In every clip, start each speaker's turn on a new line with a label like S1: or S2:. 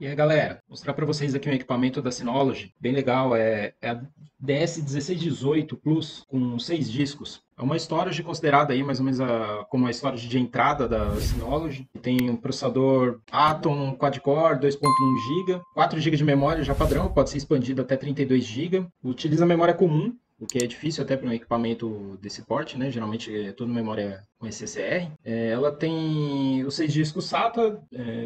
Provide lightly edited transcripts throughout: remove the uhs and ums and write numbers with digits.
S1: E aí, galera, mostrar para vocês aqui um equipamento da Synology, bem legal, é a DS1618 Plus com 6 discos. É uma storage considerada aí mais ou menos como a storage de entrada da Synology. Tem um processador Atom quad-core 2.1 GB, 4 GB de memória já padrão, pode ser expandido até 32 GB. Utiliza memória comum, o que é difícil até para um equipamento desse porte, né? Geralmente é tudo memória com SCR. Ela tem os 6 discos SATA,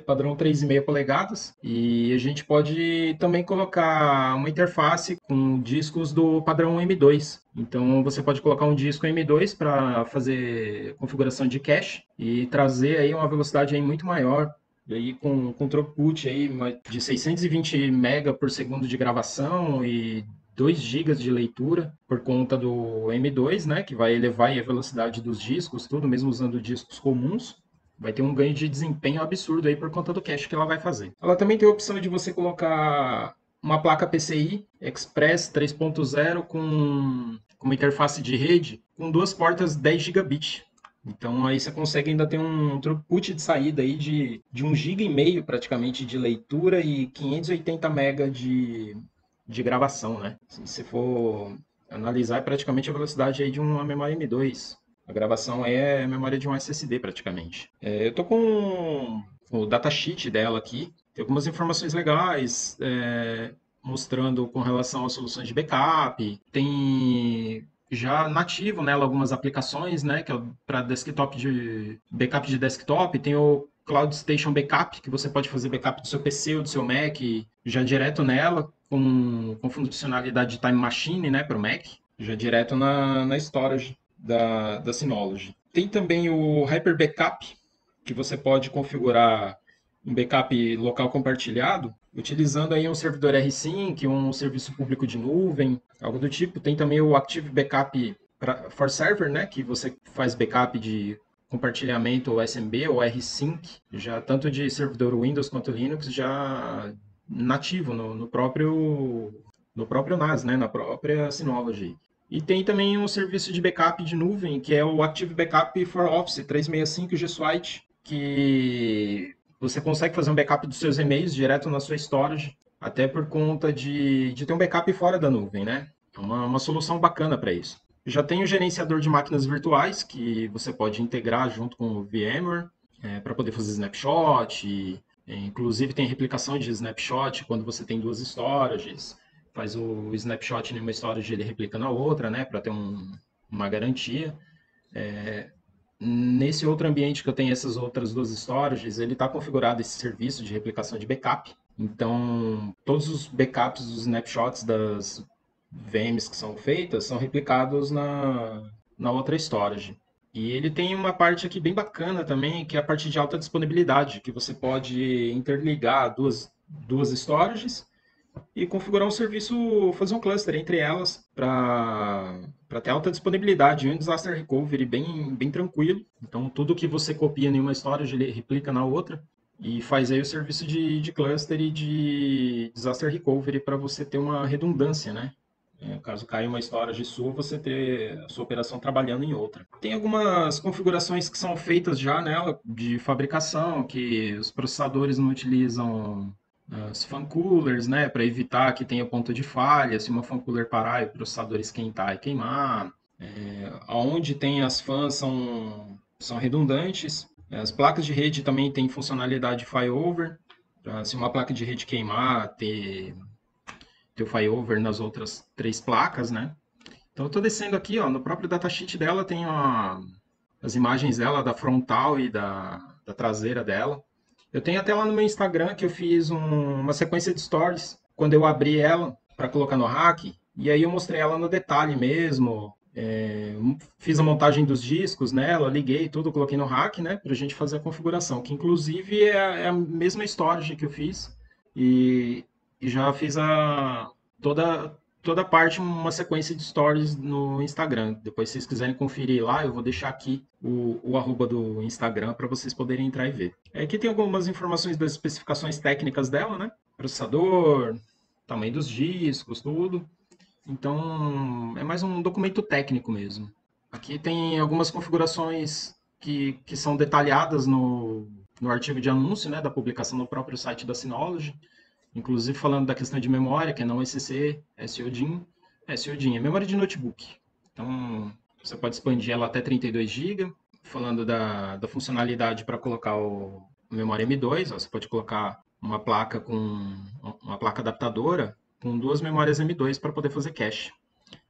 S1: padrão 3,5 polegadas, e a gente pode também colocar uma interface com discos do padrão M2. Então você pode colocar um disco M2 para fazer configuração de cache e trazer aí uma velocidade aí muito maior. E aí com throughput aí de 620 MB por segundo de gravação e 2 GB de leitura por conta do M2, né, que vai elevar a velocidade dos discos, tudo, mesmo usando discos comuns. Vai ter um ganho de desempenho absurdo aí por conta do cache que ela vai fazer. Ela também tem a opção de você colocar uma placa PCI Express 3.0 com uma interface de rede com duas portas 10 gigabit. Então aí você consegue ainda ter um throughput de saída aí de 1,5 GB praticamente de leitura e 580 MB de gravação, né? Se você for analisar, é praticamente a velocidade aí de uma memória M2. A gravação é a memória de um SSD praticamente. Eu tô com o datasheet dela aqui. Tem algumas informações legais, mostrando com relação às soluções de backup. Tem já nativo nela algumas aplicações, né, que é para desktop de backup de desktop. Tem o Cloud Station Backup, que você pode fazer backup do seu PC ou do seu Mac já direto nela, com funcionalidade de Time Machine, né, para o Mac, já direto na storage da Synology. Tem também o Hyper Backup, que você pode configurar um backup local compartilhado, utilizando aí um servidor rsync, um serviço público de nuvem, algo do tipo. Tem também o Active Backup for Server, né, que você faz backup de compartilhamento ou SMB ou rsync, já tanto de servidor Windows quanto Linux, já nativo no próprio NAS, né, na própria Synology. E tem também um serviço de backup de nuvem, que é o Active Backup for Office 365 G Suite, que você consegue fazer um backup dos seus e-mails direto na sua storage, até por conta de ter um backup fora da nuvem, né? É uma solução bacana para isso. Já tem o gerenciador de máquinas virtuais, que você pode integrar junto com o VMware, para poder fazer snapshot, inclusive tem replicação de snapshot quando você tem duas storages, faz o snapshot em uma storage e ele replica na outra, né, para ter uma garantia. Nesse outro ambiente que eu tenho essas outras duas storages, ele está configurado esse serviço de replicação de backup. Então, todos os backups, os snapshots das VMs que são feitas são replicados na outra storage. E ele tem uma parte aqui bem bacana também, que é a parte de alta disponibilidade, que você pode interligar duas storages e configurar um serviço, fazer um cluster entre elas para ter alta disponibilidade e um disaster recovery bem tranquilo. Então, tudo que você copia em uma storage, ele replica na outra e faz aí o serviço de cluster e de disaster recovery para você ter uma redundância, né? Caso caia uma storage sua, você ter a sua operação trabalhando em outra. Tem algumas configurações que são feitas já nela, de fabricação, que os processadores não utilizam as fan coolers, né, para evitar que tenha ponto de falha, se uma fan cooler parar e o processador esquentar e queimar. Aonde tem as fãs são redundantes. As placas de rede também têm funcionalidade de failover, pra, se uma placa de rede queimar, ter o failover nas outras três placas, né? Então eu estou descendo aqui, ó, no próprio datasheet dela tem as imagens dela, da frontal e da traseira dela. Eu tenho até lá no meu Instagram que eu fiz uma sequência de stories quando eu abri ela para colocar no rack. E aí eu mostrei ela no detalhe mesmo. Fiz a montagem dos discos nela, liguei tudo, coloquei no rack, né? Para a gente fazer a configuração. Que inclusive é a mesma storage que eu fiz. E já fiz toda a parte, uma sequência de stories no Instagram. Depois, se vocês quiserem conferir lá, eu vou deixar aqui o arroba do Instagram para vocês poderem entrar e ver. Aqui tem algumas informações das especificações técnicas dela, né? Processador, tamanho dos discos, tudo. Então, é mais um documento técnico mesmo. Aqui tem algumas configurações que são detalhadas no artigo de anúncio, né, da publicação no próprio site da Synology, inclusive falando da questão de memória, que é não ECC, SODIN. SODIN é memória de notebook. Então, você pode expandir ela até 32 GB, falando da funcionalidade para colocar o memória M2, ó, você pode colocar uma placa adaptadora com duas memórias M2 para poder fazer cache.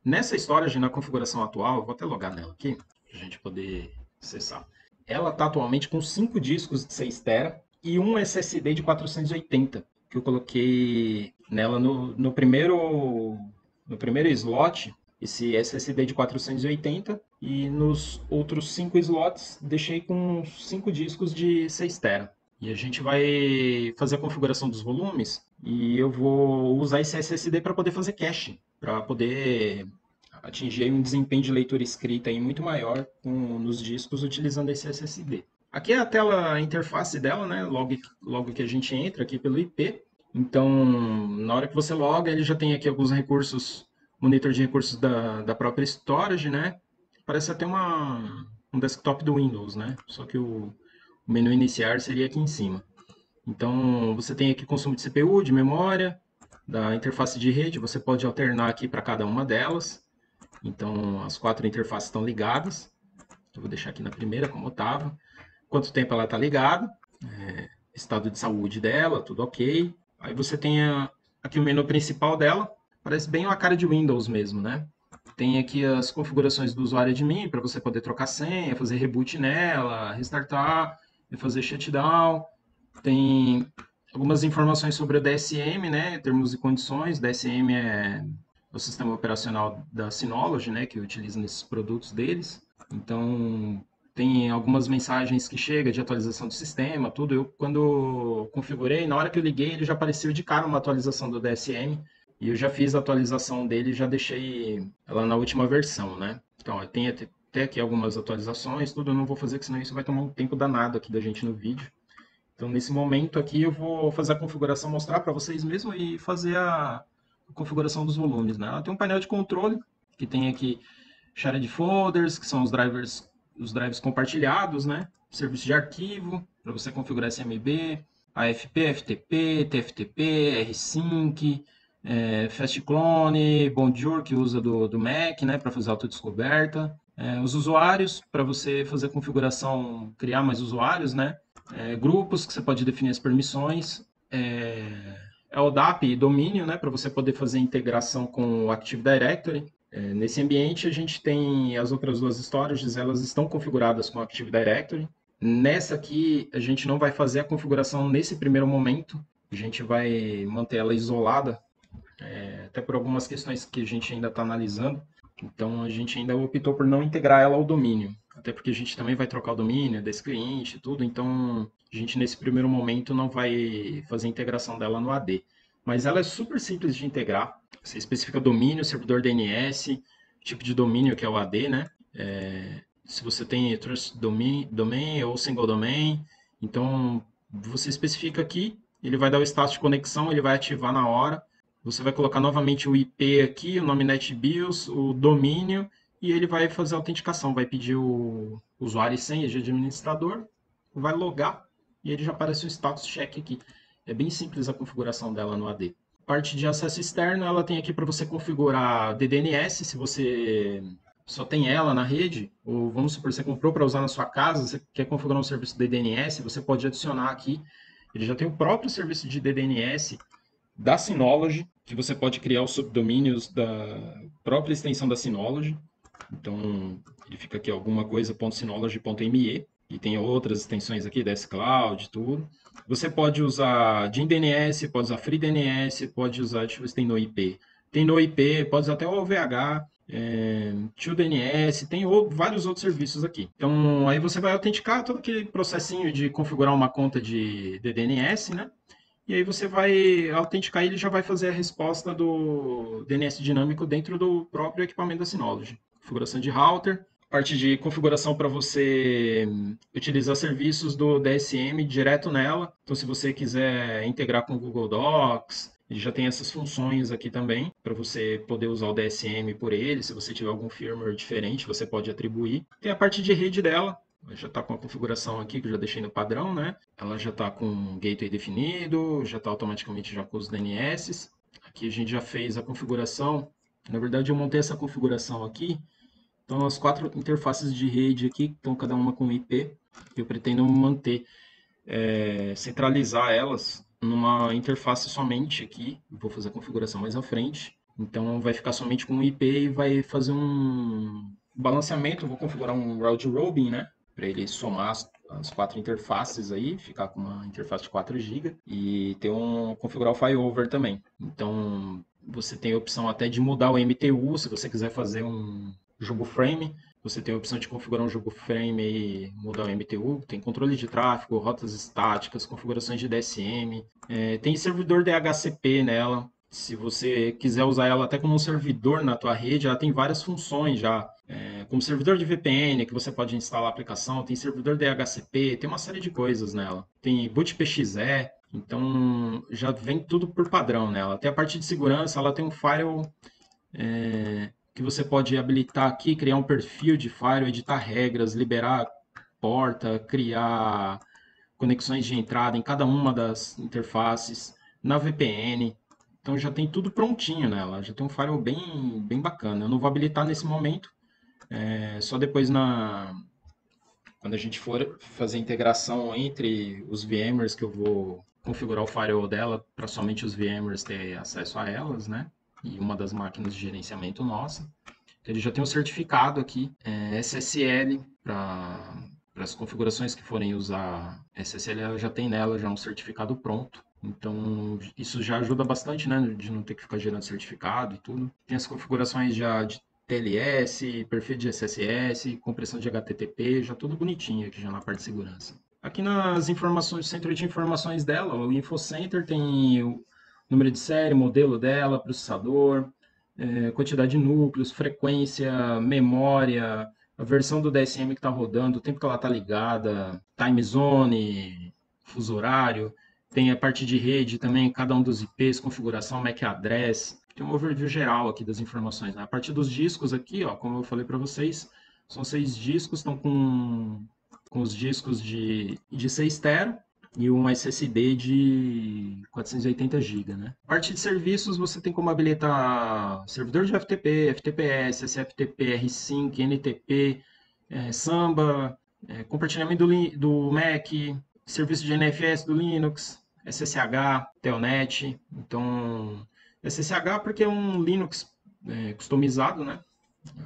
S1: Nessa storage, na configuração atual, eu vou até logar nela aqui, para a gente poder acessar. Ela está atualmente com 5 discos de 6 TB e um SSD de 480, que eu coloquei nela no primeiro slot, esse SSD de 480, e nos outros 5 slots deixei com 5 discos de 6 TB. E a gente vai fazer a configuração dos volumes e eu vou usar esse SSD para poder fazer cache, para poder atingir um desempenho de leitura escrita aí muito maior nos discos utilizando esse SSD. Aqui é a tela, a interface dela, né? Logo que a gente entra aqui pelo IP. Então, na hora que você loga, ele já tem aqui alguns recursos, monitor de recursos da própria storage, né? Parece até um desktop do Windows, né? Só que o menu iniciar seria aqui em cima. Então, você tem aqui consumo de CPU, de memória, da interface de rede, você pode alternar aqui para cada uma delas. Então, as 4 interfaces estão ligadas. Eu vou deixar aqui na primeira como estava. Quanto tempo ela está ligada, estado de saúde dela, tudo ok. Aí você tem aqui o menu principal dela, parece bem uma cara de Windows mesmo, né? Tem aqui as configurações do usuário admin para você poder trocar senha, fazer reboot nela, restartar, fazer shutdown. Tem algumas informações sobre o DSM, né? Termos e condições. DSM é o sistema operacional da Synology, né? Que utiliza nesses produtos deles. Então, tem algumas mensagens que chegam de atualização do sistema, tudo. Eu, quando configurei, na hora que eu liguei, ele já apareceu de cara uma atualização do DSM. E eu já fiz a atualização dele e já deixei ela na última versão, né? Então, tem até aqui algumas atualizações, tudo. Eu não vou fazer, porque senão isso vai tomar um tempo danado aqui da gente no vídeo. Então, nesse momento aqui, eu vou fazer a configuração, mostrar para vocês mesmo e fazer a configuração dos volumes, né? Ela tem um painel de controle, que tem aqui shared folders, que são os drives compartilhados, né? Serviço de arquivo, para você configurar SMB, AFP, FTP, TFTP, rsync, Fast Clone, Bonjour, que usa do Mac, né? Para fazer autodescoberta. Os usuários, para você fazer a configuração, criar mais usuários, né? Grupos, que você pode definir as permissões. LDAP e domínio, né? Para você poder fazer integração com o Active Directory. Nesse ambiente, a gente tem as outras duas storages, elas estão configuradas com o Active Directory. Nessa aqui, a gente não vai fazer a configuração nesse primeiro momento, a gente vai manter ela isolada, até por algumas questões que a gente ainda está analisando. Então, a gente ainda optou por não integrar ela ao domínio, até porque a gente também vai trocar o domínio desse cliente e tudo, então a gente nesse primeiro momento não vai fazer a integração dela no AD. Mas ela é super simples de integrar. Você especifica domínio, servidor DNS, tipo de domínio que é o AD, né? Se você tem Trust Domain ou Single Domain, então você especifica aqui, ele vai dar o status de conexão, ele vai ativar na hora. Você vai colocar novamente o IP aqui, o nome NetBIOS, o domínio, e ele vai fazer a autenticação, vai pedir o usuário e senha de administrador, vai logar, e ele já aparece o status check aqui. É bem simples a configuração dela no AD. Parte de acesso externo, ela tem aqui para você configurar DDNS, se você só tem ela na rede, ou vamos supor, você comprou para usar na sua casa, você quer configurar um serviço de DDNS, você pode adicionar aqui. Ele já tem o próprio serviço de DDNS da Synology, que você pode criar os subdomínios da própria extensão da Synology. Então, ele fica aqui alguma coisa.synology.me e tem outras extensões aqui, da S-Cloud, tudo. Você pode usar DNS, pode usar FreeDNS, pode usar, deixa eu ver se tem no IP. Tem no IP, pode usar até o OVH, TioDNS, tem vários outros serviços aqui. Então, aí você vai autenticar todo aquele processinho de configurar uma conta de DNS, né? E aí você vai autenticar e ele já vai fazer a resposta do DNS dinâmico dentro do próprio equipamento da Synology. Configuração de router, parte de configuração para você utilizar serviços do DSM direto nela. Então, se você quiser integrar com o Google Docs, ele já tem essas funções aqui também, para você poder usar o DSM por ele. Se você tiver algum firmware diferente, você pode atribuir. Tem a parte de rede dela, Já está com a configuração aqui que eu já deixei no padrão, né? Ela já está com gateway definido, já está automaticamente já com os DNS. Aqui a gente já fez a configuração. Na verdade, eu montei essa configuração aqui. Então, as 4 interfaces de rede aqui, estão cada uma com IP. Eu pretendo manter, centralizar elas numa interface somente aqui. Vou fazer a configuração mais à frente. Então, vai ficar somente com IP e vai fazer um balanceamento. Vou configurar um round robin, né? Para ele somar as 4 interfaces aí, ficar com uma interface de 4 GB e ter configurar o failover também. Então, você tem a opção até de mudar o MTU, se você quiser fazer um jogo frame, você tem a opção de configurar um jogo frame e mudar o MTU, tem controle de tráfego, rotas estáticas, configurações de DSM, tem servidor DHCP nela. Se você quiser usar ela até como um servidor na tua rede, ela tem várias funções já, como servidor de VPN, que você pode instalar a aplicação, tem servidor DHCP, tem uma série de coisas nela. Tem bootpxe, então já vem tudo por padrão nela. Até a parte de segurança, ela tem um firewall que você pode habilitar aqui, criar um perfil de firewall, editar regras, liberar porta, criar conexões de entrada em cada uma das interfaces, na VPN. Então já tem tudo prontinho nela, já tem um firewall bem bacana. Eu não vou habilitar nesse momento, só depois quando a gente for fazer a integração entre os VMwares que eu vou configurar o firewall dela para somente os VMwares ter acesso a elas, né? E uma das máquinas de gerenciamento nossa. Ele já tem um certificado aqui, SSL, para as configurações que forem usar SSL, ela já tem nela já um certificado pronto. Então, isso já ajuda bastante, né, de não ter que ficar gerando certificado e tudo. Tem as configurações já de TLS, perfil de SSS, compressão de HTTP, já tudo bonitinho aqui já na parte de segurança. Aqui nas informações, centro de informações dela, o InfoCenter tem o número de série, modelo dela, processador, quantidade de núcleos, frequência, memória, a versão do DSM que está rodando, o tempo que ela está ligada, time zone, fuso horário. Tem a parte de rede também, cada um dos IPs, configuração, MAC address. Tem um overview geral aqui das informações, né? A parte dos discos aqui, ó, como eu falei para vocês, são 6 discos, estão com os discos de 6 tera e um SSD de 480 GB, né? Parte de serviços, você tem como habilitar servidor de FTP, FTPS, SFTP, R-Sync, NTP, Samba, compartilhamento do Mac, serviço de NFS do Linux, SSH, Telnet. Então, SSH porque é um Linux customizado, né?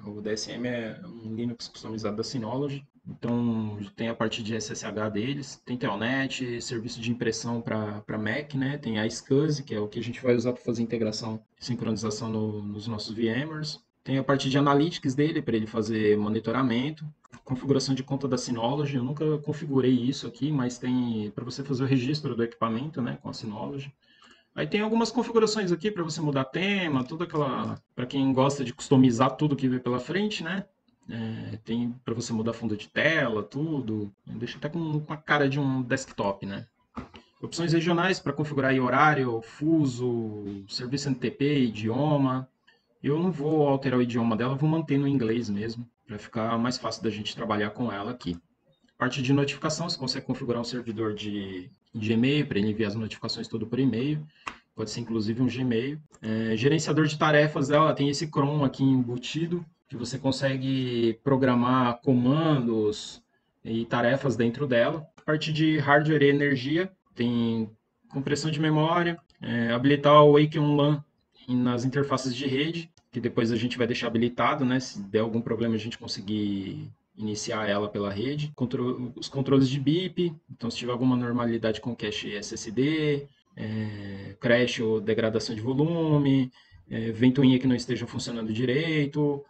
S1: O DSM é um Linux customizado da Synology. Então, tem a parte de SSH deles, tem Telnet, serviço de impressão para Mac, né? Tem a SCSI, que é o que a gente vai usar para fazer integração e sincronização nos nossos VMwares. Tem a parte de analytics dele, para ele fazer monitoramento. Configuração de conta da Synology, eu nunca configurei isso aqui, mas tem para você fazer o registro do equipamento, né, com a Synology. Aí tem algumas configurações aqui para você mudar tema, toda aquela. Para quem gosta de customizar tudo que vem pela frente, né? Tem para você mudar fundo de tela, tudo. Deixa até com a cara de um desktop, né? Opções regionais para configurar aí horário, fuso, serviço NTP, idioma. Eu não vou alterar o idioma dela, vou manter no inglês mesmo, para ficar mais fácil da gente trabalhar com ela aqui. Parte de notificação, você consegue configurar um servidor de e-mail para ele enviar as notificações tudo por e-mail. Pode ser inclusive um Gmail. Gerenciador de tarefas, ela tem esse Chrome aqui embutido, que você consegue programar comandos e tarefas dentro dela. Parte de hardware e energia, tem compressão de memória, habilitar o Wake on LAN nas interfaces de rede, que depois a gente vai deixar habilitado, né? Se der algum problema a gente conseguir iniciar ela pela rede. Os controles de BIP, então se tiver alguma normalidade com cache SSD, crash ou degradação de volume, ventoinha que não esteja funcionando direito,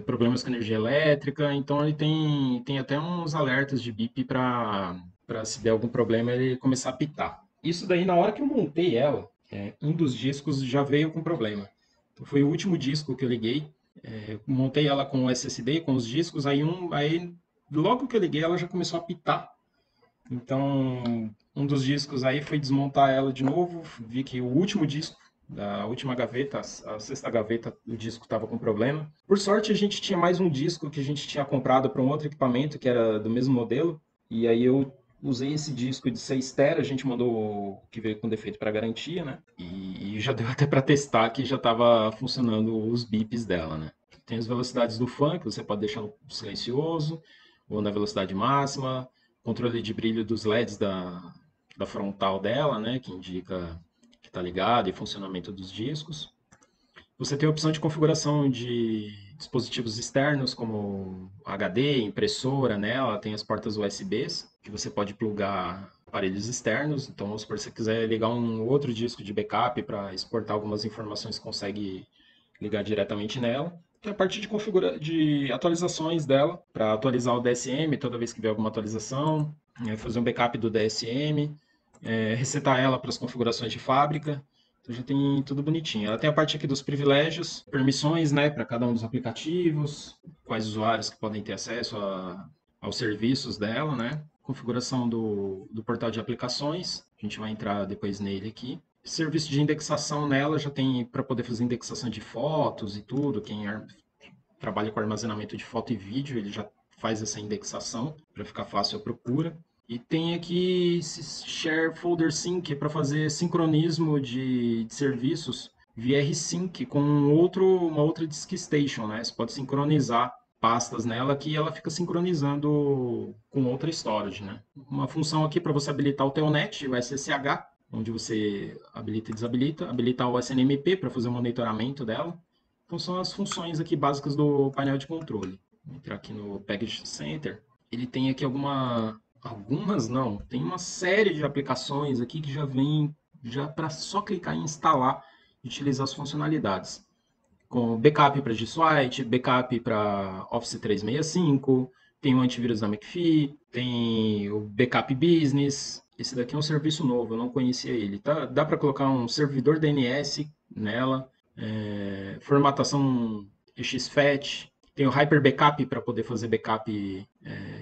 S1: problemas com energia elétrica. Então ele tem até uns alertas de BIP para se der algum problema ele começar a pitar. Isso daí na hora que eu montei ela, um dos discos já veio com problema. Então, foi o último disco que eu liguei. Montei ela com o SSD, com os discos, aí logo que eu liguei ela já começou a pitar. Então, um dos discos aí foi desmontar ela de novo, vi que o último disco Da última gaveta, a sexta gaveta, o disco estava com problema. Por sorte, a gente tinha mais um disco que a gente tinha comprado para um outro equipamento que era do mesmo modelo. E aí eu usei esse disco de 6 TB, a gente mandou o que veio com defeito para garantia, né? E já deu até para testar que já estava funcionando os bips dela, né? Tem as velocidades do funk, você pode deixar no silencioso ou na velocidade máxima, controle de brilho dos LEDs da frontal dela, né? Que indica que está ligado e funcionamento dos discos. Você tem a opção de configuração de dispositivos externos, como HD, impressora nela, tem as portas USBs, que você pode plugar aparelhos externos. Então, se você quiser ligar um outro disco de backup para exportar algumas informações, consegue ligar diretamente nela. Tem a parte de atualizações dela, para atualizar o DSM toda vez que vier alguma atualização, fazer um backup do DSM, resetar ela para as configurações de fábrica. Então já tem tudo bonitinho. Ela tem a parte aqui dos privilégios, permissões, né, para cada um dos aplicativos, quais usuários que podem ter acesso aos serviços dela, né? Configuração do portal de aplicações, a gente vai entrar depois nele aqui. Serviço de indexação nela já tem para poder fazer indexação de fotos e tudo. Quem trabalha com armazenamento de foto e vídeo, ele já faz essa indexação para ficar fácil a procura. E tem aqui esse Share Folder Sync para fazer sincronismo de serviços via R-Sync com uma outra Disk Station, né? Você pode sincronizar pastas nela que ela fica sincronizando com outra storage, né? Uma função aqui para você habilitar o Telnet, o SSH, onde você habilita e desabilita, habilitar o SNMP para fazer o monitoramento dela. Então são as funções aqui básicas do painel de controle. Vou entrar aqui no Package Center. Ele tem aqui algumas não, tem uma série de aplicações aqui que já vem já para só clicar em instalar e utilizar as funcionalidades. Com backup para G Suite, backup para Office 365, tem o antivírus da McAfee, tem o Backup Business. Esse daqui é um serviço novo, eu não conhecia ele. Tá? Dá para colocar um servidor DNS nela, formatação XFAT, tem o Hyper Backup para poder fazer backup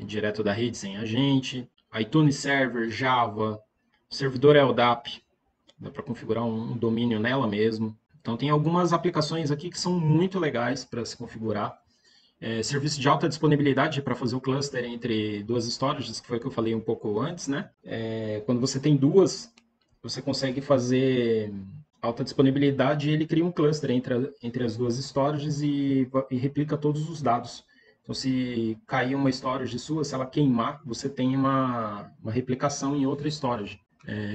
S1: direto da rede sem agente, iTunes Server, Java, servidor LDAP, dá para configurar um domínio nela mesmo. Então tem algumas aplicações aqui que são muito legais para se configurar. Serviço de alta disponibilidade para fazer o cluster entre duas storages, que foi o que eu falei um pouco antes, né? Quando você tem duas, você consegue fazer alta disponibilidade e ele cria um cluster entre as duas storages e replica todos os dados. Então, se cair uma storage sua, se ela queimar, você tem uma replicação em outra storage.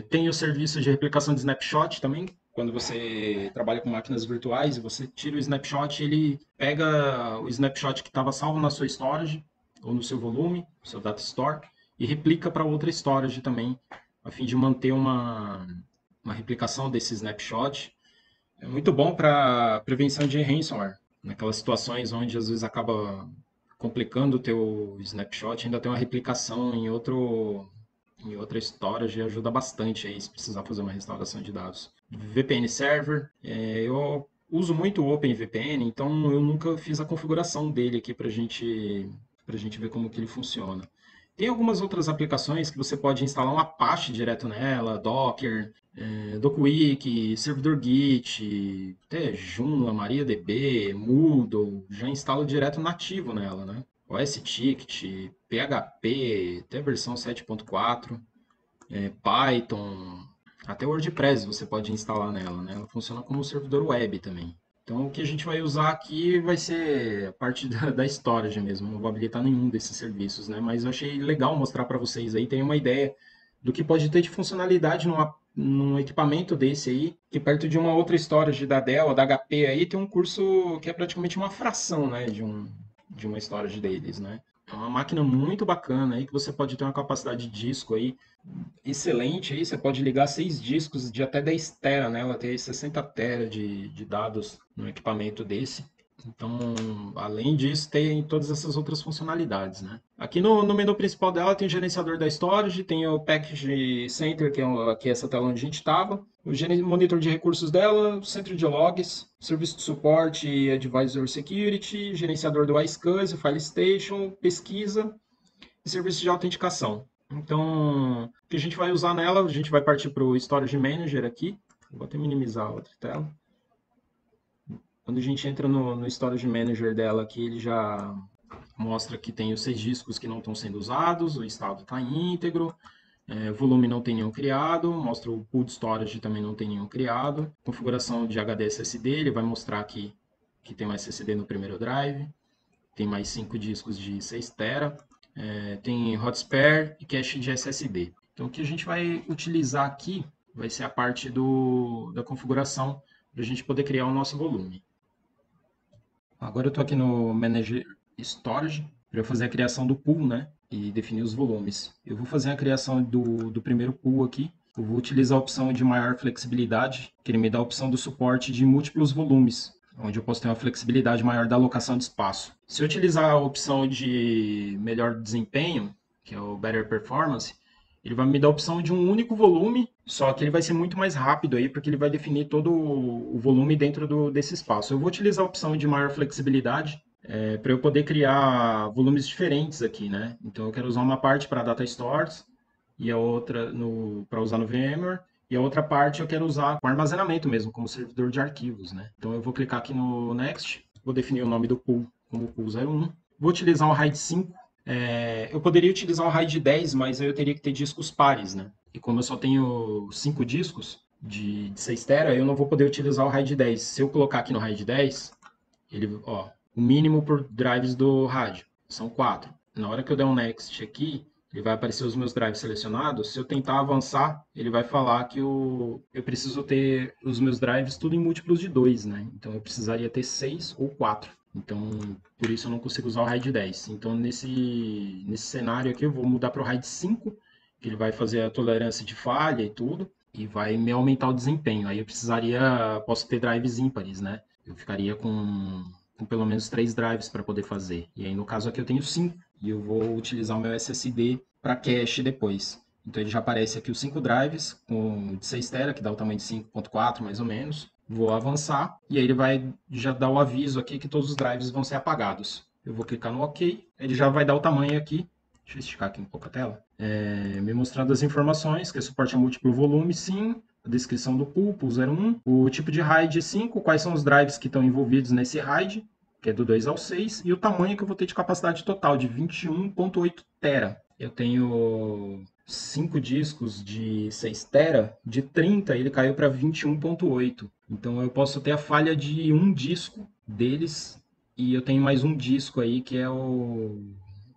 S1: Tem o serviço de replicação de snapshot também. Quando você trabalha com máquinas virtuais e você tira o snapshot, ele pega o snapshot que estava salvo na sua storage ou no seu volume, seu data store, e replica para outra storage também, a fim de manter uma replicação desse snapshot. É muito bom para prevenção de ransomware, naquelas situações onde às vezes acaba complicando o teu snapshot, ainda tem uma replicação em outra storage, ajuda bastante aí se precisar fazer uma restauração de dados. VPN Server, eu uso muito o OpenVPN, então eu nunca fiz a configuração dele aqui para gente ver como que ele funciona. Tem algumas outras aplicações que você pode instalar um Apache direto nela, Docker, DocWiki, servidor Git, até Joomla, MariaDB, Moodle, já instalo direto nativo nela, né? OS Ticket, PHP, até versão 7.4, Python, até WordPress você pode instalar nela, né? Ela funciona como servidor web também. Então, o que a gente vai usar aqui vai ser a parte da storage mesmo. Não vou habilitar nenhum desses serviços, né? Mas eu achei legal mostrar para vocês aí. Tem uma ideia do que pode ter de funcionalidade num equipamento desse aí, que perto de uma outra storage da Dell, da HP aí, tem um curso que é praticamente uma fração, né? De uma storage deles, né? É uma máquina muito bacana aí, que você pode ter uma capacidade de disco aí excelente aí, você pode ligar 6 discos de até 10 tera nela, ter 60 tera de dados no equipamento desse. Então, além disso, tem todas essas outras funcionalidades, né? Aqui no menu principal dela tem o gerenciador da storage, tem o Package Center, que é aqui essa tela onde a gente estava, o monitor de recursos dela, o centro de logs, serviço de suporte e Advisor Security, gerenciador do iSCSI, File Station, pesquisa e serviço de autenticação. Então, o que a gente vai usar nela, a gente vai partir para o Storage Manager aqui. Vou até minimizar a outra tela. Quando a gente entra no Storage Manager dela aqui, ele já mostra que tem os 6 discos que não estão sendo usados, o estado está íntegro, o volume não tem nenhum criado, mostra o pool de storage também não tem nenhum criado, configuração de HD SSD, ele vai mostrar aqui que tem um SSD no primeiro drive, tem mais 5 discos de 6 TB, tem hot spare e cache de SSD. Então o que a gente vai utilizar aqui vai ser a parte da configuração para a gente poder criar o nosso volume. Agora eu estou aqui no Manager Storage para fazer a criação do pool, né? E definir os volumes. Eu vou fazer a criação do primeiro pool aqui. Eu vou utilizar a opção de maior flexibilidade, que ele me dá a opção do suporte de múltiplos volumes, onde eu posso ter uma flexibilidade maior da alocação de espaço. Se eu utilizar a opção de melhor desempenho, que é o Better Performance, ele vai me dar a opção de um único volume, só que ele vai ser muito mais rápido aí, porque ele vai definir todo o volume dentro desse espaço. Eu vou utilizar a opção de maior flexibilidade, para eu poder criar volumes diferentes aqui, né? Então eu quero usar uma parte para data stores e a outra para usar no VMware, e a outra parte eu quero usar com armazenamento mesmo, como servidor de arquivos, né? Então eu vou clicar aqui no Next, vou definir o nome do pool como pool 01, vou utilizar o RAID 5. Eu poderia utilizar o RAID 10, mas aí eu teria que ter discos pares, né? E como eu só tenho 5 discos de 6 TB, eu não vou poder utilizar o RAID 10. Se eu colocar aqui no RAID 10, ele, ó, o mínimo por drives do RAID são 4. Na hora que eu der um Next aqui, ele vai aparecer os meus drives selecionados. Se eu tentar avançar, ele vai falar que eu preciso ter os meus drives tudo em múltiplos de 2, né? Então eu precisaria ter 6 ou 4. Então, por isso eu não consigo usar o RAID 10. Então, nesse cenário aqui, eu vou mudar para o RAID 5, que ele vai fazer a tolerância de falha e tudo, e vai me aumentar o desempenho. Aí eu posso ter drives ímpares, né? Eu ficaria com pelo menos 3 drives para poder fazer. E aí, no caso aqui, eu tenho 5, e eu vou utilizar o meu SSD para cache depois. Então, ele já aparece aqui os 5 drives, de 6 TB, que dá o tamanho de 5.4, mais ou menos. Vou avançar e aí ele vai já dar o aviso aqui que todos os drives vão ser apagados. Eu vou clicar no OK, ele já vai dar o tamanho aqui. Deixa eu esticar aqui um pouco a tela. Me mostrando as informações, que é suporte a múltiplo volume, sim. A descrição do pool 01. O tipo de RAID 5, quais são os drives que estão envolvidos nesse RAID, que é do 2 ao 6. E o tamanho que eu vou ter de capacidade total, de 21.8 TB. Eu tenho 5 discos de 6 TB, de 30 ele caiu para 21.8. Então eu posso ter a falha de um disco deles e eu tenho mais um disco aí que é o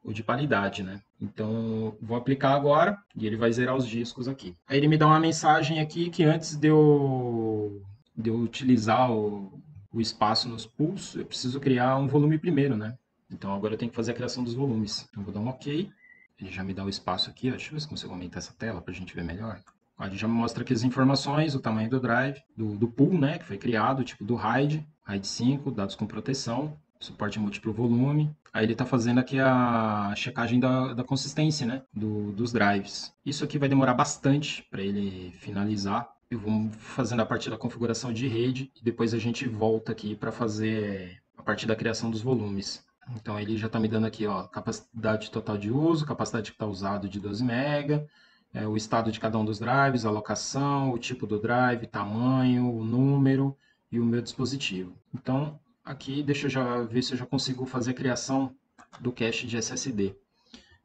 S1: de paridade, né? Então vou aplicar agora e ele vai zerar os discos aqui. Aí ele me dá uma mensagem aqui que antes de eu utilizar o espaço nos pools, eu preciso criar um volume primeiro, né? Então agora eu tenho que fazer a criação dos volumes. Então vou dar um OK. Ele já me dá o espaço aqui, ó. Deixa eu ver se consigo aumentar essa tela para a gente ver melhor. Ó, ele já me mostra aqui as informações, o tamanho do drive, do pool, né, que foi criado, o tipo do RAID, RAID 5, dados com proteção, suporte múltiplo volume. Aí ele está fazendo aqui a checagem da consistência, né, dos drives. Isso aqui vai demorar bastante para ele finalizar. Eu vou fazendo a partir da configuração de rede e depois a gente volta aqui para fazer a partir da criação dos volumes. Então ele já está me dando aqui, ó, capacidade total de uso, capacidade que está usado de 12 MB, o estado de cada um dos drives, a alocação, o tipo do drive, tamanho, o número e o meu dispositivo. Então aqui deixa eu já ver se eu já consigo fazer a criação do cache de SSD.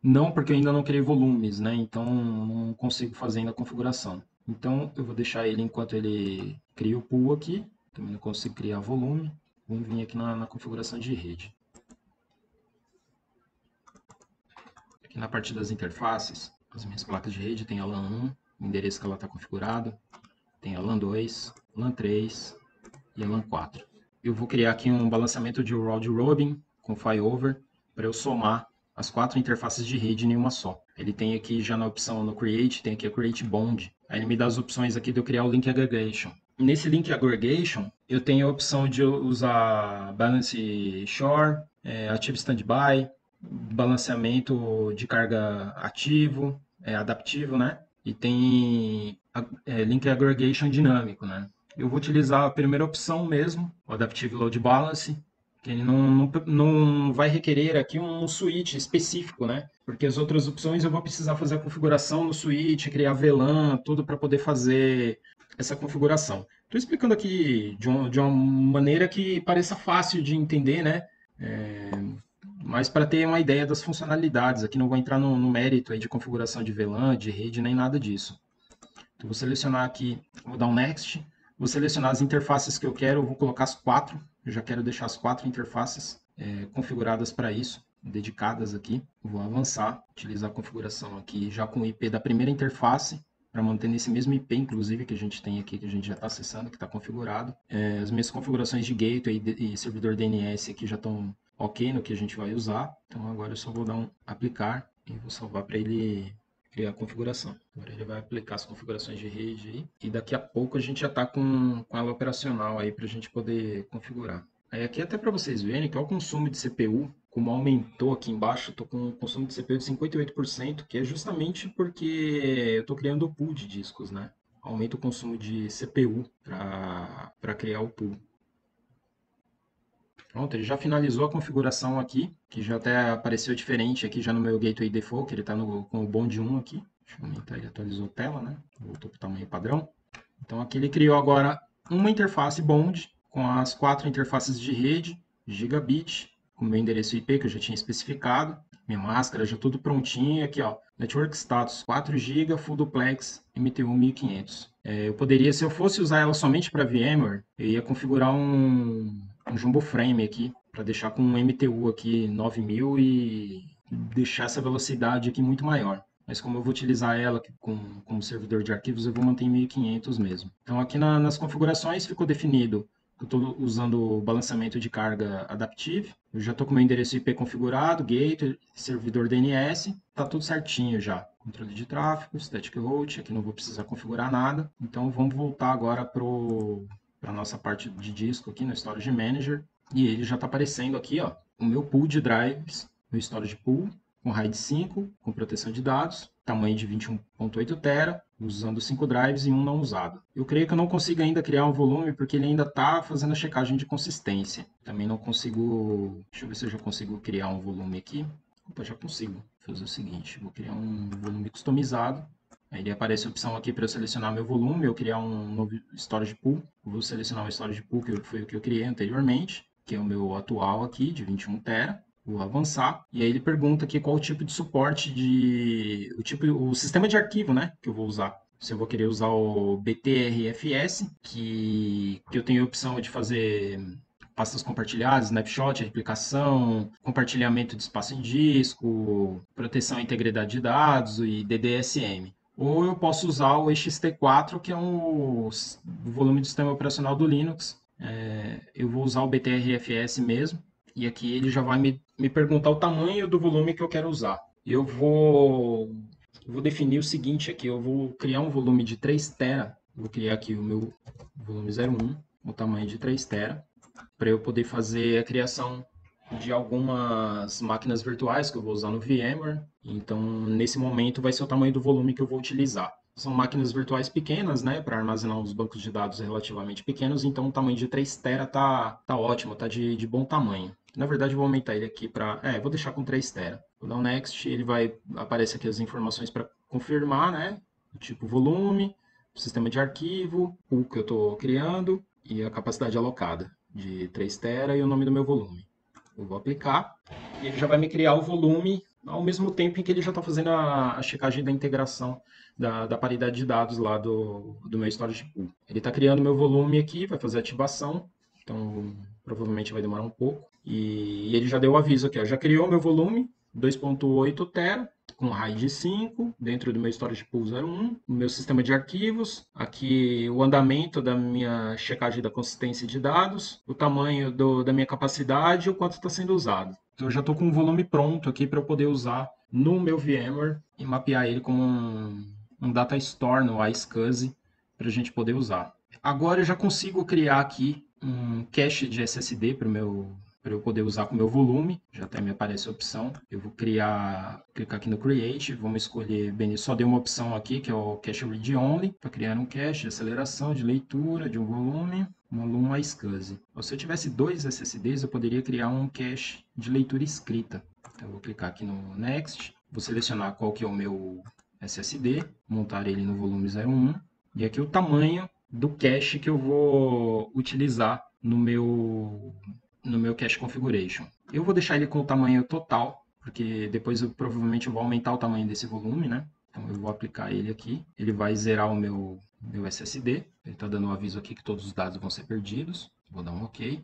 S1: Não, porque eu ainda não criei volumes, né? Então não consigo fazer ainda a configuração. Então eu vou deixar ele enquanto ele cria o pool aqui. Também não consigo criar volume. Vamos vir aqui na configuração de rede. Aqui na parte das interfaces, as minhas placas de rede tem a LAN 1, o endereço que ela está configurado, tem a LAN 2, LAN 3 e a LAN 4. Eu vou criar aqui um balanceamento de round robin com failover para eu somar as 4 interfaces de rede em uma só. Ele tem aqui já na opção no Create, tem aqui a Create Bond. Aí ele me dá as opções aqui de eu criar o Link Aggregation. Nesse Link Aggregation, eu tenho a opção de usar Balance Shore, Active Standby, balanceamento de carga ativo, adaptivo, né? E tem Link Aggregation dinâmico, né? Eu vou utilizar a primeira opção mesmo, o Adaptive Load Balance, que ele não vai requerer aqui um switch específico, né? Porque as outras opções eu vou precisar fazer a configuração no switch, criar VLAN, tudo para poder fazer essa configuração. Estou explicando aqui de uma maneira que pareça fácil de entender, né? Mas para ter uma ideia das funcionalidades, aqui não vou entrar no mérito aí de configuração de VLAN, de rede, nem nada disso. Então, vou selecionar aqui, vou dar um Next, vou selecionar as interfaces que eu quero, eu vou colocar as 4, eu já quero deixar as 4 interfaces configuradas para isso, dedicadas aqui. Vou avançar, utilizar a configuração aqui já com o IP da primeira interface, para manter nesse mesmo IP, inclusive, que a gente tem aqui, que a gente já está acessando, que está configurado. As minhas configurações de gateway e servidor DNS aqui já estão ok no que a gente vai usar. Então agora eu só vou dar um aplicar e vou salvar para ele criar a configuração. Agora ele vai aplicar as configurações de rede aí, e daqui a pouco a gente já está com ela operacional aí para a gente poder configurar. Aí aqui até para vocês verem que é o consumo de CPU, como aumentou aqui embaixo, estou com um consumo de CPU de 58%, que é justamente porque eu estou criando o pool de discos, né? Aumenta o consumo de CPU para criar o pool. Pronto, ele já finalizou a configuração aqui, que já até apareceu diferente aqui já no meu Gateway Default, que ele está com o Bond 1 aqui. Deixa eu aumentar, ele atualizou a tela, né? Voltou para o tamanho padrão. Então aqui ele criou agora uma interface Bond com as 4 interfaces de rede, gigabit, com o meu endereço IP que eu já tinha especificado, minha máscara já tudo prontinho. Aqui ó, Network Status 4 GB, Full Duplex, MTU 1500. Eu poderia, se eu fosse usar ela somente para VMware, eu ia configurar um Jumbo Frame aqui, para deixar com um MTU aqui 9000 e deixar essa velocidade aqui muito maior. Mas como eu vou utilizar ela como servidor de arquivos, eu vou manter em 1500 mesmo. Então aqui nas configurações ficou definido que eu estou usando o balanceamento de carga Adaptive. Eu já estou com o meu endereço IP configurado, gateway, servidor DNS, está tudo certinho já. Controle de tráfego, static route, aqui não vou precisar configurar nada. Então vamos voltar agora para a nossa parte de disco aqui no Storage Manager. E ele já está aparecendo aqui, ó, o meu pool de drives, no Storage Pool, com RAID 5, com proteção de dados, tamanho de 21.8 TB, usando 5 drives e um não usado. Eu creio que eu não consigo ainda criar um volume, porque ele ainda está fazendo a checagem de consistência. Também não consigo... Deixa eu ver se eu já consigo criar um volume aqui. Opa, já consigo. Vou fazer o seguinte, vou criar um volume customizado. Aí ele aparece a opção aqui para eu selecionar meu volume, eu criar um novo Storage Pool. Eu vou selecionar o Storage Pool, que foi o que eu criei anteriormente, que é o meu atual aqui, de 21 TB. Vou avançar, e aí ele pergunta aqui qual o tipo de suporte o sistema de arquivo, né, que eu vou usar. Se eu vou querer usar o BTRFS, que eu tenho a opção de fazer pastas compartilhadas, snapshot, replicação, compartilhamento de espaço em disco, proteção e integridade de dados e DDSM. Ou eu posso usar o ext4, que é o volume do sistema operacional do Linux. Eu vou usar o BTRFS mesmo. E aqui ele já vai me perguntar o tamanho do volume que eu quero usar. Eu vou definir o seguinte aqui, eu vou criar um volume de 3 TB. Vou criar aqui o meu volume 01, o tamanho de 3 TB, para eu poder fazer a criação de algumas máquinas virtuais que eu vou usar no VMware. Então, nesse momento, vai ser o tamanho do volume que eu vou utilizar. São máquinas virtuais pequenas, né, para armazenar uns bancos de dados relativamente pequenos, então o tamanho de 3 TB tá ótimo, tá de bom tamanho. Na verdade, eu vou aumentar ele aqui para... vou deixar com 3 TB. Vou dar um Next, ele vai... Aparece aqui as informações para confirmar, né, o tipo volume, o sistema de arquivo, o que eu estou criando e a capacidade alocada de 3 TB e o nome do meu volume. Eu vou aplicar e ele já vai me criar o volume ao mesmo tempo em que ele já está fazendo a checagem da integração da paridade de dados lá do meu storage pool. Ele está criando meu volume aqui, vai fazer a ativação, então provavelmente vai demorar um pouco. E ele já deu o aviso aqui, ó, já criou meu volume, 2.8 TB, com RAID 5, dentro do meu Storage Pool 01, no meu sistema de arquivos, aqui o andamento da minha checagem da consistência de dados, o tamanho da minha capacidade e o quanto está sendo usado. Então, eu já estou com um volume pronto aqui para eu poder usar no meu VMware e mapear ele como um data store no iSCSI para a gente poder usar. Agora eu já consigo criar aqui um cache de SSD para eu poder usar com o meu volume. Já até me aparece a opção. Eu vou clicar aqui no Create, vamos escolher, bem, só deu uma opção aqui, que é o Cache Read Only, para criar um cache de aceleração, de leitura, de um volume iSCSI. Se eu tivesse 2 SSDs, eu poderia criar um cache de leitura escrita. Então, eu vou clicar aqui no Next, vou selecionar qual que é o meu SSD, montar ele no volume 01, e aqui o tamanho do cache que eu vou utilizar no meu cache configuration. Eu vou deixar ele com o tamanho total, porque depois eu provavelmente vou aumentar o tamanho desse volume, né? Então eu vou aplicar ele aqui. Ele vai zerar o meu SSD. Ele está dando um aviso aqui que todos os dados vão ser perdidos. Vou dar um OK.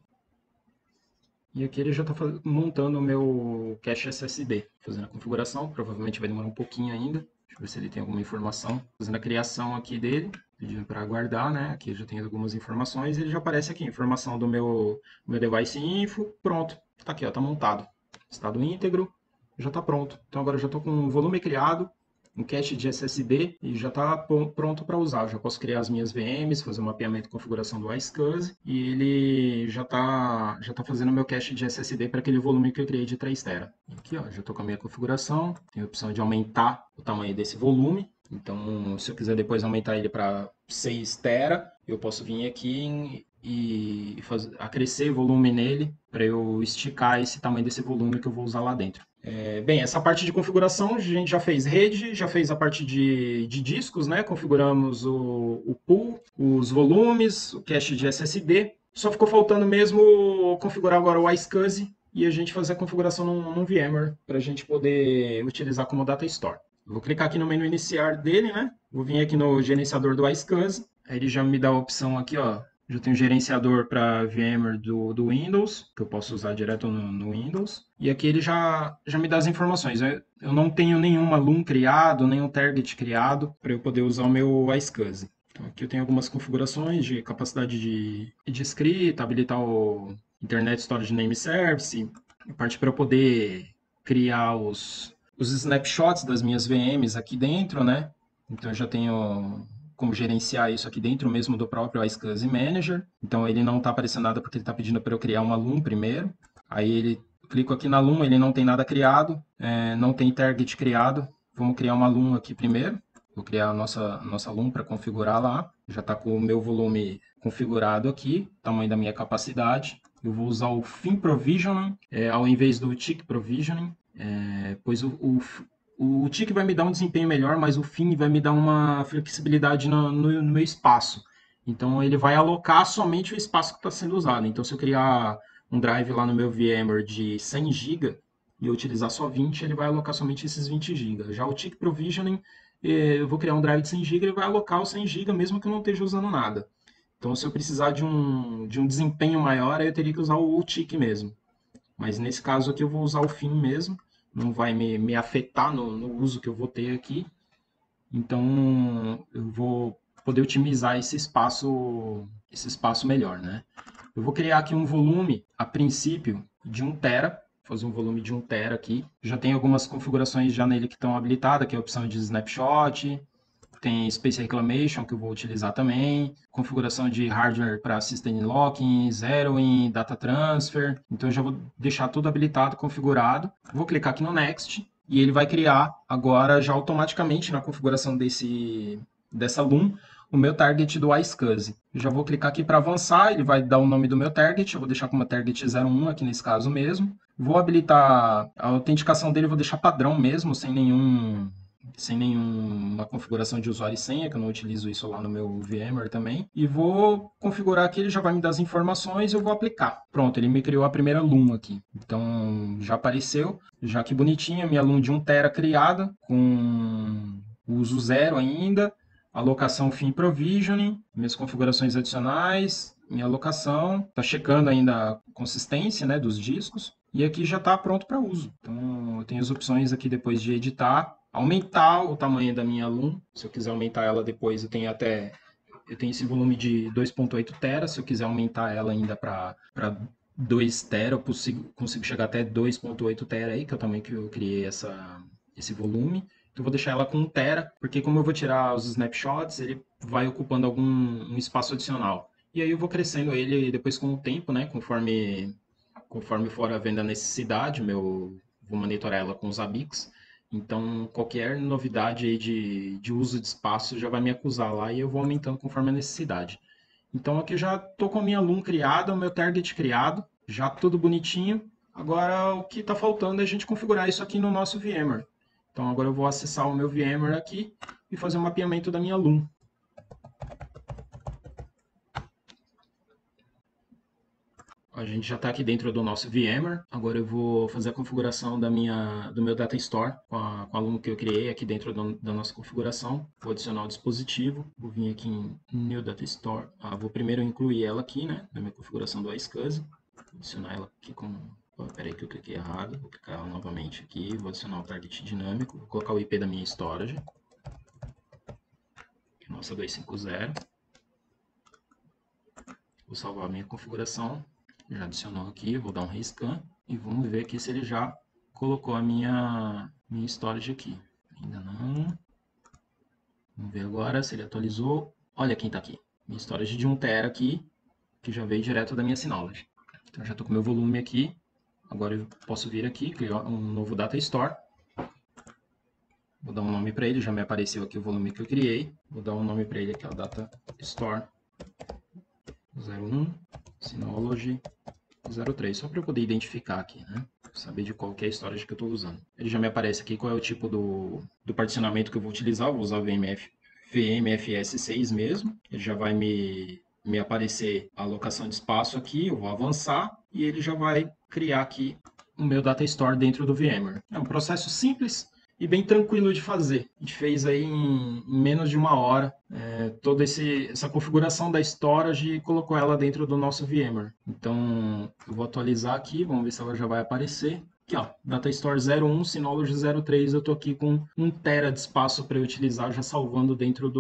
S1: E aqui ele já está montando o meu cache SSD, fazendo a configuração. Provavelmente vai demorar um pouquinho ainda. Deixa eu ver se ele tem alguma informação. Fazendo a criação aqui dele, pedindo para aguardar, né? Aqui já tem algumas informações. E ele já aparece aqui, informação do meu device info. Pronto, está aqui, está montado. Estado íntegro, já está pronto. Então agora eu já estou com um volume criado, um cache de SSD e já está pronto para usar. Eu já posso criar as minhas VMs, fazer um mapeamento e configuração do iSCSI e ele já tá fazendo o meu cache de SSD para aquele volume que eu criei de 3 TB. Aqui, ó, já estou com a minha configuração. Tem a opção de aumentar o tamanho desse volume. Então, se eu quiser depois aumentar ele para 6 TB, eu posso vir aqui e acrescer volume nele para eu esticar esse tamanho desse volume que eu vou usar lá dentro. Bem, essa parte de configuração, a gente já fez rede, já fez a parte de discos, né? Configuramos o pool, os volumes, o cache de SSD. Só ficou faltando mesmo configurar agora o iSCSI e a gente fazer a configuração num VMware para a gente poder utilizar como data store. Vou clicar aqui no menu iniciar dele, né? Vou vir aqui no gerenciador do iSCSI. Aí ele já me dá a opção aqui, ó. Já tem um gerenciador para VMware do Windows, que eu posso usar direto no Windows. E aqui ele já me dá as informações. Eu não tenho nenhuma LUN criado, nenhum target criado para eu poder usar o meu iSCSI. Então aqui eu tenho algumas configurações de capacidade de escrita, habilitar o Internet Storage Name Service, a parte para eu poder criar os snapshots das minhas VMs aqui dentro, né? Então eu já tenho como gerenciar isso aqui dentro mesmo do próprio iSCSI Manager. Então ele não está aparecendo nada porque ele está pedindo para eu criar uma LUN primeiro. Aí ele clico aqui na LUN, ele não tem nada criado, não tem target criado. Vamos criar uma LUN aqui primeiro. Vou criar a nossa LUN para configurar lá. Já está com o meu volume configurado aqui, tamanho da minha capacidade. Eu vou usar o FIM Provisioning ao invés do Tick Provisioning, pois o tick vai me dar um desempenho melhor, mas o FIM vai me dar uma flexibilidade no meu espaço. Então, ele vai alocar somente o espaço que está sendo usado. Então, se eu criar um drive lá no meu VMware de 100 GB e eu utilizar só 20, ele vai alocar somente esses 20 GB. Já o Tick Provisioning, eu vou criar um drive de 100 GB, ele vai alocar os 100 GB mesmo que eu não esteja usando nada. Então, se eu precisar de um desempenho maior, eu teria que usar o Tick mesmo. Mas nesse caso aqui eu vou usar o FIM mesmo, não vai me afetar no uso que eu vou ter aqui. Então eu vou poder otimizar esse espaço melhor, né? Eu vou criar aqui um volume, a princípio, de 1 TB, fazer um volume de 1 TB aqui. Já tem algumas configurações já nele que estão habilitadas, que é a opção de snapshot, tem Space Reclamation, que eu vou utilizar também, configuração de hardware para System Locking, Zeroing, Data Transfer. Então eu já vou deixar tudo habilitado, configurado. Vou clicar aqui no Next e ele vai criar agora já automaticamente na configuração dessa LUN o meu target do iSCSI. Eu já vou clicar aqui para avançar, ele vai dar o nome do meu target, eu vou deixar como target 01 aqui nesse caso mesmo. Vou habilitar a autenticação dele, vou deixar padrão mesmo, sem nenhuma configuração de usuário e senha, que eu não utilizo isso lá no meu VMware também. E vou configurar aqui, ele já vai me dar as informações e eu vou aplicar. Pronto, ele me criou a primeira LUN aqui. Então, já apareceu. Já que bonitinha, minha LUN de 1 TB criada, com uso 0 ainda. Alocação FIM Provisioning, minhas configurações adicionais, minha alocação. Está checando ainda a consistência, né, dos discos. E aqui já está pronto para uso. Então, eu tenho as opções aqui depois de editar, aumentar o tamanho da minha LUN. Se eu quiser aumentar ela depois, eu tenho esse volume de 2.8 TB. Se eu quiser aumentar ela ainda para 2 TB, eu consigo chegar até 2.8 TB aí, que é o tamanho que eu criei esse volume. Então, eu vou deixar ela com 1 TB, porque como eu vou tirar os snapshots, ele vai ocupando um espaço adicional. E aí eu vou crescendo ele depois com o tempo, né? Conforme for havendo a necessidade, vou monitorar ela com os ABICs. Então, qualquer novidade aí de uso de espaço já vai me acusar lá e eu vou aumentando conforme a necessidade. Então, aqui eu já estou com a minha LUN criada, o meu target criado, já tudo bonitinho. Agora, o que está faltando é a gente configurar isso aqui no nosso VMware. Então, agora eu vou acessar o meu VMware aqui e fazer um mapeamento da minha LUN. a gente já está aqui dentro do nosso VMware. Agora eu vou fazer a configuração do meu Data Store com a aluno que eu criei aqui dentro da nossa configuração. Vou adicionar o dispositivo, vou vir aqui em New Data Store. Vou primeiro incluir ela aqui, né, na minha configuração do iSCSI. Vou adicionar ela aqui com... Peraí que eu cliquei errado, vou clicar ela novamente aqui, vou adicionar o target dinâmico, vou colocar o IP da minha storage, que é a nossa 250. Vou salvar a minha configuração, já adicionou aqui, vou dar um rescan e vamos ver aqui se ele já colocou a minha storage aqui. Ainda não. Vamos ver agora se ele atualizou. Olha quem está aqui, minha storage de 1 TB aqui, que já veio direto da minha Synology. Então já estou com meu volume aqui. Agora eu posso vir aqui, criar um novo Data Store. Vou dar um nome para ele, já me apareceu aqui o volume que eu criei. Vou dar um nome para ele aqui, ó, Data Store 01 Synology 03, só para eu poder identificar aqui, né? Saber de qual que é a storage que eu estou usando. Ele já me aparece aqui qual é o tipo do particionamento que eu vou utilizar. Eu vou usar o VMFS 6 mesmo. Ele já vai me aparecer a alocação de espaço aqui, eu vou avançar e ele já vai criar aqui o meu Data Store dentro do VMware. É um processo simples e bem tranquilo de fazer. A gente fez aí em menos de 1 hora toda essa configuração da storage e colocou ela dentro do nosso VMware. Então eu vou atualizar aqui, vamos ver se ela já vai aparecer. Aqui, ó, Data Store 01, Synology 03, eu estou aqui com 1 TB de espaço para eu utilizar, já salvando dentro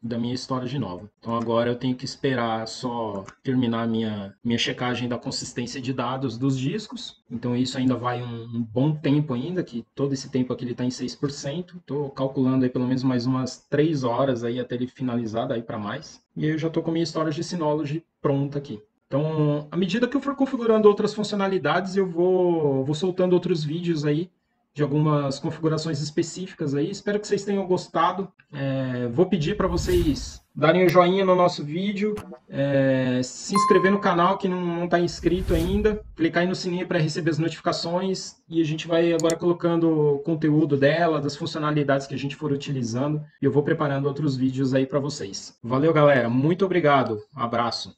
S1: da minha storage nova. Então agora eu tenho que esperar só terminar a minha checagem da consistência de dados dos discos. Então isso ainda vai um bom tempo ainda, que todo esse tempo aqui ele está em 6%. Estou calculando aí pelo menos mais umas 3 horas aí até ele finalizar, daí para mais. E aí eu já estou com a minha storage de Synology pronta aqui. Então, à medida que eu for configurando outras funcionalidades, eu vou soltando outros vídeos aí de algumas configurações específicas aí. Espero que vocês tenham gostado. Vou pedir para vocês darem o joinha no nosso vídeo, se inscrever no canal que não está inscrito ainda, clicar aí no sininho para receber as notificações e a gente vai agora colocando o conteúdo dela, das funcionalidades que a gente for utilizando e eu vou preparando outros vídeos aí para vocês. Valeu, galera. Muito obrigado. Abraço.